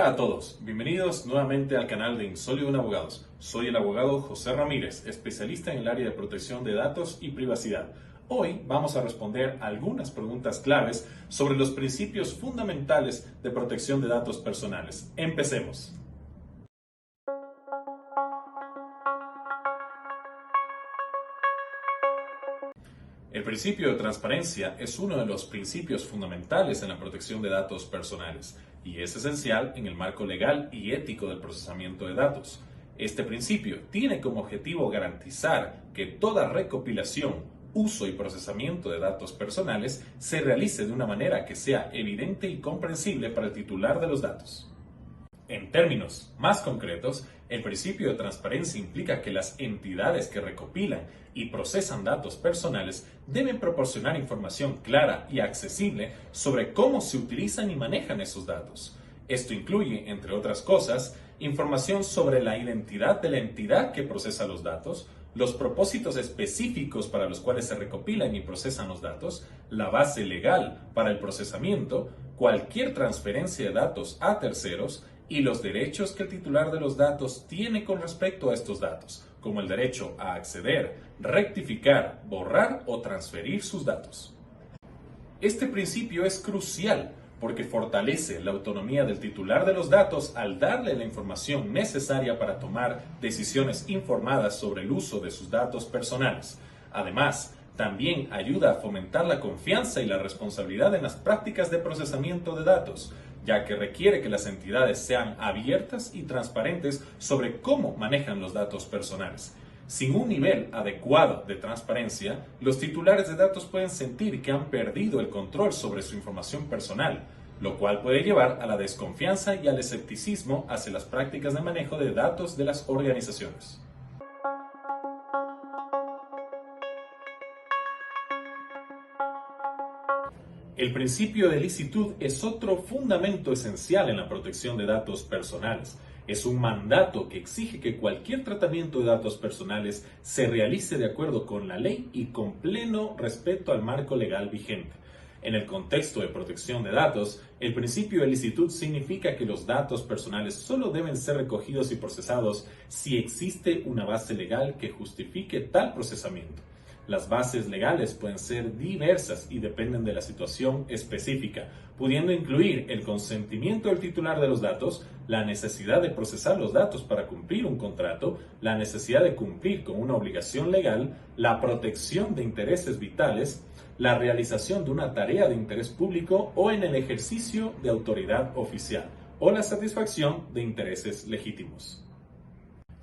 Hola a todos, bienvenidos nuevamente al canal de Insólito en Abogados. Soy el abogado José Ramírez, especialista en el área de protección de datos y privacidad. Hoy vamos a responder algunas preguntas claves sobre los principios fundamentales de protección de datos personales. Empecemos. El principio de transparencia es uno de los principios fundamentales en la protección de datos personales y es esencial en el marco legal y ético del procesamiento de datos. Este principio tiene como objetivo garantizar que toda recopilación, uso y procesamiento de datos personales se realice de una manera que sea evidente y comprensible para el titular de los datos. En términos más concretos, el principio de transparencia implica que las entidades que recopilan y procesan datos personales deben proporcionar información clara y accesible sobre cómo se utilizan y manejan esos datos. Esto incluye, entre otras cosas, información sobre la identidad de la entidad que procesa los datos, los propósitos específicos para los cuales se recopilan y procesan los datos, la base legal para el procesamiento, cualquier transferencia de datos a terceros, y los derechos que el titular de los datos tiene con respecto a estos datos, como el derecho a acceder, rectificar, borrar o transferir sus datos. Este principio es crucial porque fortalece la autonomía del titular de los datos al darle la información necesaria para tomar decisiones informadas sobre el uso de sus datos personales. Además, también ayuda a fomentar la confianza y la responsabilidad en las prácticas de procesamiento de datos, ya que requiere que las entidades sean abiertas y transparentes sobre cómo manejan los datos personales. Sin un nivel adecuado de transparencia, los titulares de datos pueden sentir que han perdido el control sobre su información personal, lo cual puede llevar a la desconfianza y al escepticismo hacia las prácticas de manejo de datos de las organizaciones. El principio de licitud es otro fundamento esencial en la protección de datos personales. Es un mandato que exige que cualquier tratamiento de datos personales se realice de acuerdo con la ley y con pleno respeto al marco legal vigente. En el contexto de protección de datos, el principio de licitud significa que los datos personales solo deben ser recogidos y procesados si existe una base legal que justifique tal procesamiento. Las bases legales pueden ser diversas y dependen de la situación específica, pudiendo incluir el consentimiento del titular de los datos, la necesidad de procesar los datos para cumplir un contrato, la necesidad de cumplir con una obligación legal, la protección de intereses vitales, la realización de una tarea de interés público o en el ejercicio de autoridad oficial, o la satisfacción de intereses legítimos.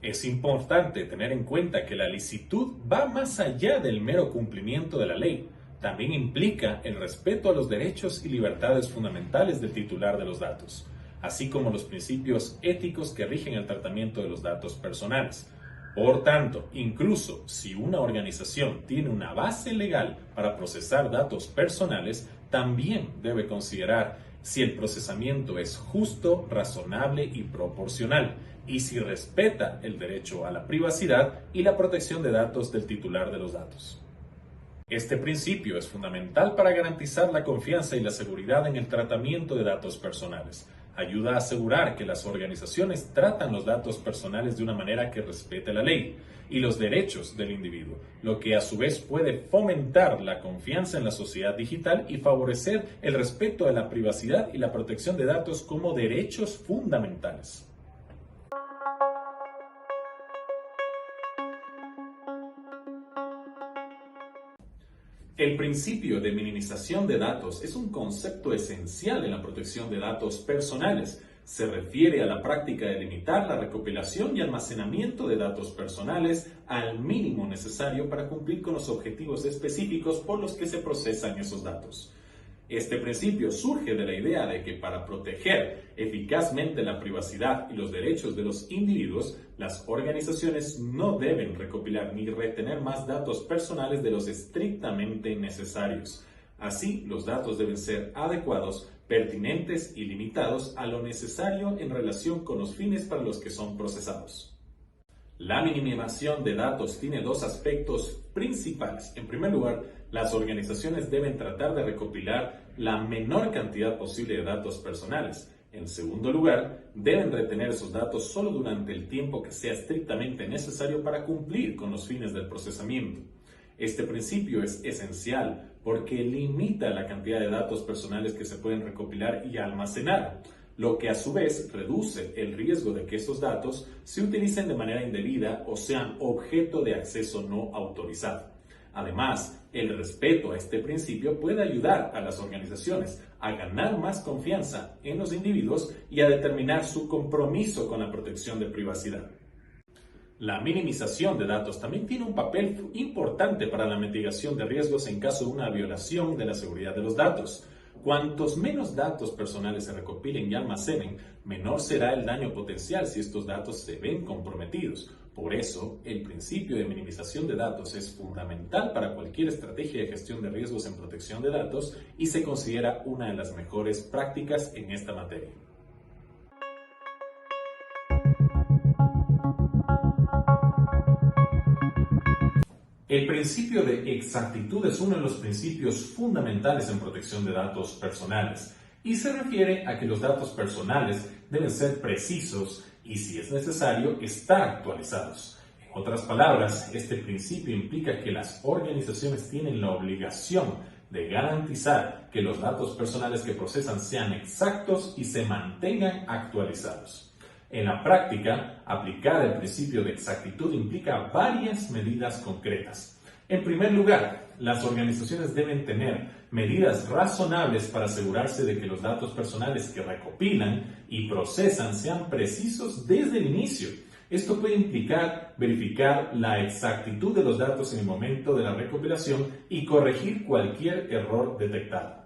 Es importante tener en cuenta que la licitud va más allá del mero cumplimiento de la ley. También implica el respeto a los derechos y libertades fundamentales del titular de los datos, así como los principios éticos que rigen el tratamiento de los datos personales. Por tanto, incluso si una organización tiene una base legal para procesar datos personales, también debe considerar si el procesamiento es justo, razonable y proporcional, y si respeta el derecho a la privacidad y la protección de datos del titular de los datos. Este principio es fundamental para garantizar la confianza y la seguridad en el tratamiento de datos personales. Ayuda a asegurar que las organizaciones tratan los datos personales de una manera que respete la ley y los derechos del individuo, lo que a su vez puede fomentar la confianza en la sociedad digital y favorecer el respeto a la privacidad y la protección de datos como derechos fundamentales. El principio de minimización de datos es un concepto esencial en la protección de datos personales. Se refiere a la práctica de limitar la recopilación y almacenamiento de datos personales al mínimo necesario para cumplir con los objetivos específicos por los que se procesan esos datos. Este principio surge de la idea de que para proteger eficazmente la privacidad y los derechos de los individuos, las organizaciones no deben recopilar ni retener más datos personales de los estrictamente necesarios. Así, los datos deben ser adecuados, pertinentes y limitados a lo necesario en relación con los fines para los que son procesados. La minimización de datos tiene dos aspectos principales. En primer lugar, las organizaciones deben tratar de recopilar la menor cantidad posible de datos personales. En segundo lugar, deben retener esos datos solo durante el tiempo que sea estrictamente necesario para cumplir con los fines del procesamiento. Este principio es esencial porque limita la cantidad de datos personales que se pueden recopilar y almacenar, lo que a su vez reduce el riesgo de que esos datos se utilicen de manera indebida o sean objeto de acceso no autorizado. Además, el respeto a este principio puede ayudar a las organizaciones a ganar más confianza en los individuos y a determinar su compromiso con la protección de privacidad. La minimización de datos también tiene un papel importante para la mitigación de riesgos en caso de una violación de la seguridad de los datos. Cuantos menos datos personales se recopilen y almacenen, menor será el daño potencial si estos datos se ven comprometidos. Por eso, el principio de minimización de datos es fundamental para cualquier estrategia de gestión de riesgos en protección de datos y se considera una de las mejores prácticas en esta materia. El principio de exactitud es uno de los principios fundamentales en protección de datos personales y se refiere a que los datos personales deben ser precisos y, si es necesario, estar actualizados. En otras palabras, este principio implica que las organizaciones tienen la obligación de garantizar que los datos personales que procesan sean exactos y se mantengan actualizados. En la práctica, aplicar el principio de exactitud implica varias medidas concretas. En primer lugar, las organizaciones deben tener medidas razonables para asegurarse de que los datos personales que recopilan y procesan sean precisos desde el inicio. Esto puede implicar verificar la exactitud de los datos en el momento de la recopilación y corregir cualquier error detectado.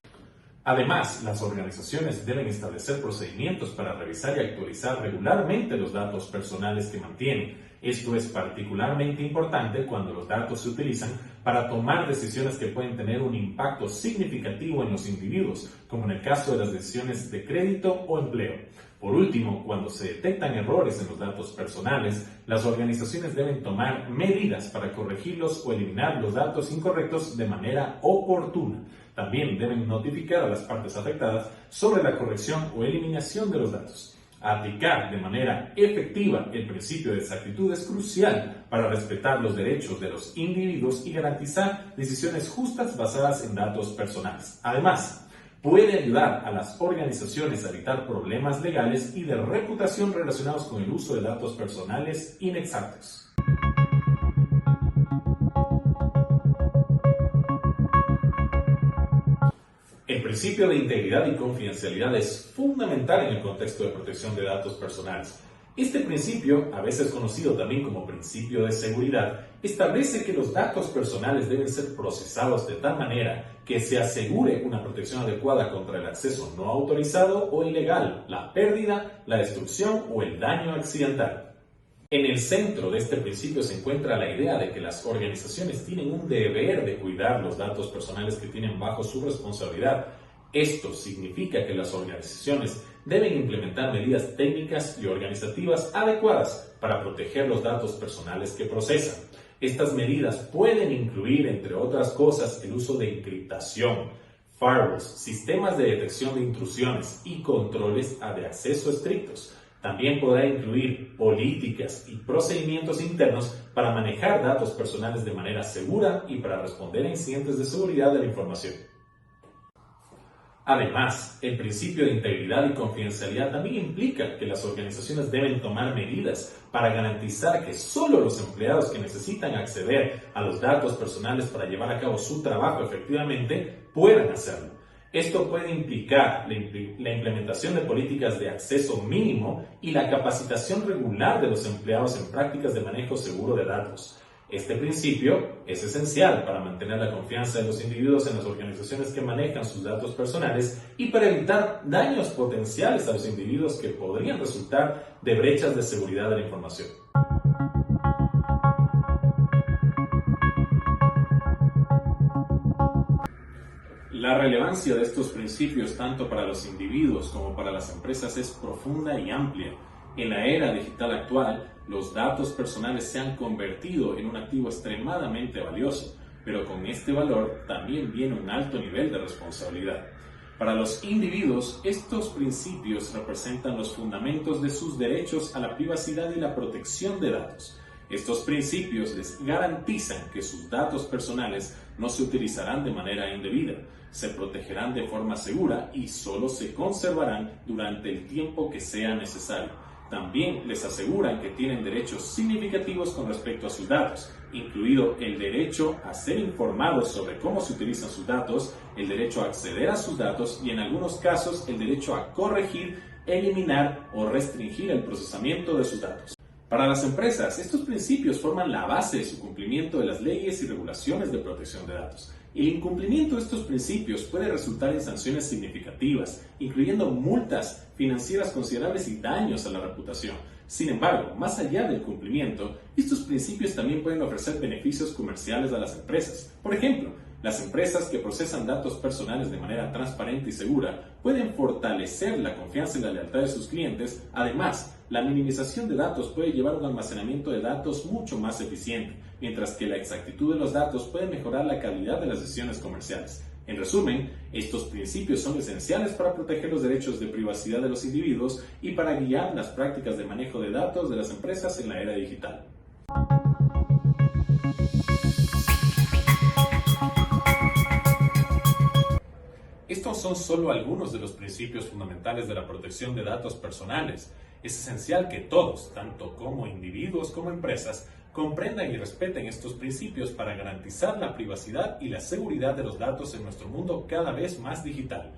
Además, las organizaciones deben establecer procedimientos para revisar y actualizar regularmente los datos personales que mantienen. Esto es particularmente importante cuando los datos se utilizan para tomar decisiones que pueden tener un impacto significativo en los individuos, como en el caso de las decisiones de crédito o empleo. Por último, cuando se detectan errores en los datos personales, las organizaciones deben tomar medidas para corregirlos o eliminar los datos incorrectos de manera oportuna. También deben notificar a las partes afectadas sobre la corrección o eliminación de los datos. Aplicar de manera efectiva el principio de exactitud es crucial para respetar los derechos de los individuos y garantizar decisiones justas basadas en datos personales. Además, puede ayudar a las organizaciones a evitar problemas legales y de reputación relacionados con el uso de datos personales inexactos. El principio de integridad y confidencialidad es fundamental en el contexto de protección de datos personales. Este principio, a veces conocido también como principio de seguridad, establece que los datos personales deben ser procesados de tal manera que se asegure una protección adecuada contra el acceso no autorizado o ilegal, la pérdida, la destrucción o el daño accidental. En el centro de este principio se encuentra la idea de que las organizaciones tienen un deber de cuidar los datos personales que tienen bajo su responsabilidad. Esto significa que las organizaciones deben implementar medidas técnicas y organizativas adecuadas para proteger los datos personales que procesan. Estas medidas pueden incluir, entre otras cosas, el uso de encriptación, firewalls, sistemas de detección de intrusiones y controles de acceso estrictos. También podrá incluir políticas y procedimientos internos para manejar datos personales de manera segura y para responder a incidentes de seguridad de la información. Además, el principio de integridad y confidencialidad también implica que las organizaciones deben tomar medidas para garantizar que solo los empleados que necesitan acceder a los datos personales para llevar a cabo su trabajo efectivamente puedan hacerlo. Esto puede implicar la implementación de políticas de acceso mínimo y la capacitación regular de los empleados en prácticas de manejo seguro de datos. Este principio es esencial para mantener la confianza de los individuos en las organizaciones que manejan sus datos personales y para evitar daños potenciales a los individuos que podrían resultar de brechas de seguridad de la información. La relevancia de estos principios tanto para los individuos como para las empresas es profunda y amplia. En la era digital actual, los datos personales se han convertido en un activo extremadamente valioso, pero con este valor también viene un alto nivel de responsabilidad. Para los individuos, estos principios representan los fundamentos de sus derechos a la privacidad y la protección de datos. Estos principios les garantizan que sus datos personales no se utilizarán de manera indebida, se protegerán de forma segura y solo se conservarán durante el tiempo que sea necesario. También les aseguran que tienen derechos significativos con respecto a sus datos, incluido el derecho a ser informados sobre cómo se utilizan sus datos, el derecho a acceder a sus datos y en algunos casos el derecho a corregir, eliminar o restringir el procesamiento de sus datos. Para las empresas, estos principios forman la base de su cumplimiento de las leyes y regulaciones de protección de datos. El incumplimiento de estos principios puede resultar en sanciones significativas, incluyendo multas financieras considerables y daños a la reputación. Sin embargo, más allá del cumplimiento, estos principios también pueden ofrecer beneficios comerciales a las empresas. Por ejemplo, las empresas que procesan datos personales de manera transparente y segura pueden fortalecer la confianza y la lealtad de sus clientes. Además, la minimización de datos puede llevar a un almacenamiento de datos mucho más eficiente, mientras que la exactitud de los datos puede mejorar la calidad de las decisiones comerciales. En resumen, estos principios son esenciales para proteger los derechos de privacidad de los individuos y para guiar las prácticas de manejo de datos de las empresas en la era digital. Estos son solo algunos de los principios fundamentales de la protección de datos personales. Es esencial que todos, tanto como individuos como empresas, comprendan y respeten estos principios para garantizar la privacidad y la seguridad de los datos en nuestro mundo cada vez más digital.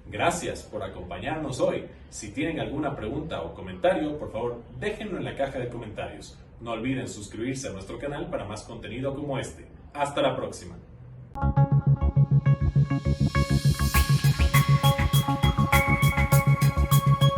Gracias por acompañarnos hoy. Si tienen alguna pregunta o comentario, por favor, déjenlo en la caja de comentarios. No olviden suscribirse a nuestro canal para más contenido como este. Hasta la próxima.